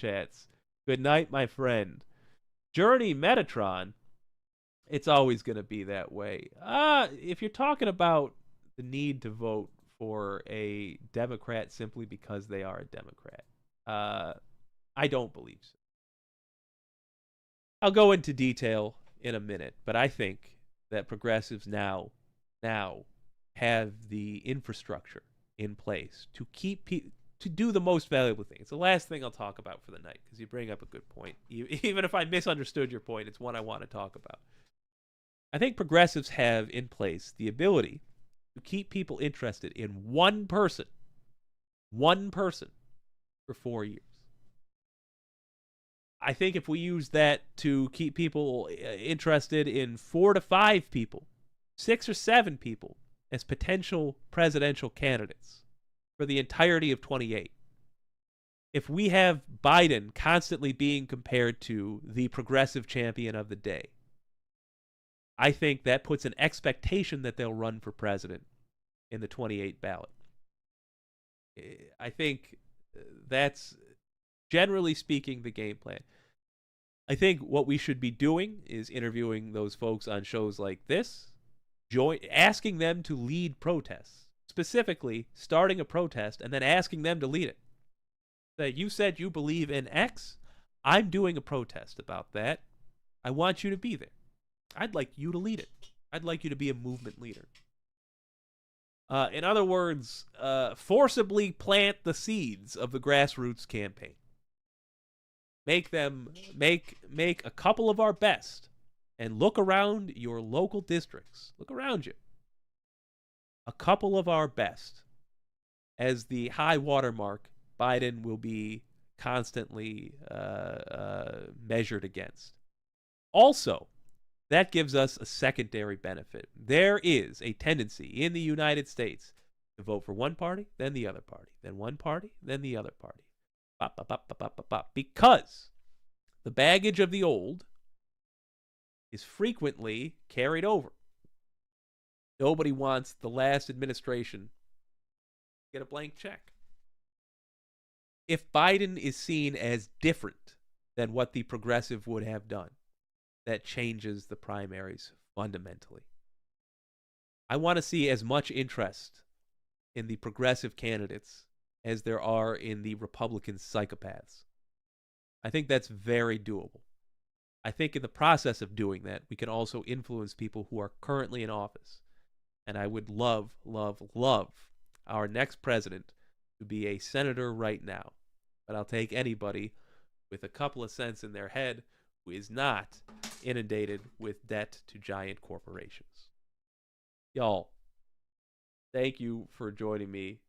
chats. Good night, my friend. Journey Metatron, it's always going to be that way. If you're talking about the need to vote for a Democrat simply because they are a Democrat, I don't believe so. I'll go into detail in a minute, but I think that progressives now have the infrastructure in place to to do the most valuable thing. It's the last thing I'll talk about for the night because you bring up a good point. Even if I misunderstood your point, it's one I want to talk about. I think progressives have in place the ability to keep people interested in one person for 4 years. I think if we use that to keep people interested in 4 to 5 people, 6 or 7 people as potential presidential candidates for the entirety of 28, if we have Biden constantly being compared to the progressive champion of the day, I think that puts an expectation that they'll run for president in the 28 ballot. I think that's, generally speaking, the game plan. I think what we should be doing is interviewing those folks on shows like this, asking them to lead protests, specifically starting a protest and then asking them to lead it. That you said you believe in X, I'm doing a protest about that. I want you to be there. I'd like you to lead it. I'd like you to be a movement leader. In other words, forcibly plant the seeds of the grassroots campaign. Make a couple of our best and look around your local districts. Look around you. A couple of our best. As the high watermark, Biden will be constantly measured against. Also, that gives us a secondary benefit. There is a tendency in the United States to vote for one party, then the other party, then one party, then the other party. Because the baggage of the old is frequently carried over. Nobody wants the last administration to get a blank check. If Biden is seen as different than what the progressive would have done, that changes the primaries fundamentally. I want to see as much interest in the progressive candidates as there are in the Republican psychopaths. I think that's very doable. I think in the process of doing that, we can also influence people who are currently in office. And I would love, love, love our next president to be a senator right now. But I'll take anybody with a couple of cents in their head who is not inundated with debt to giant corporations. Y'all, thank you for joining me.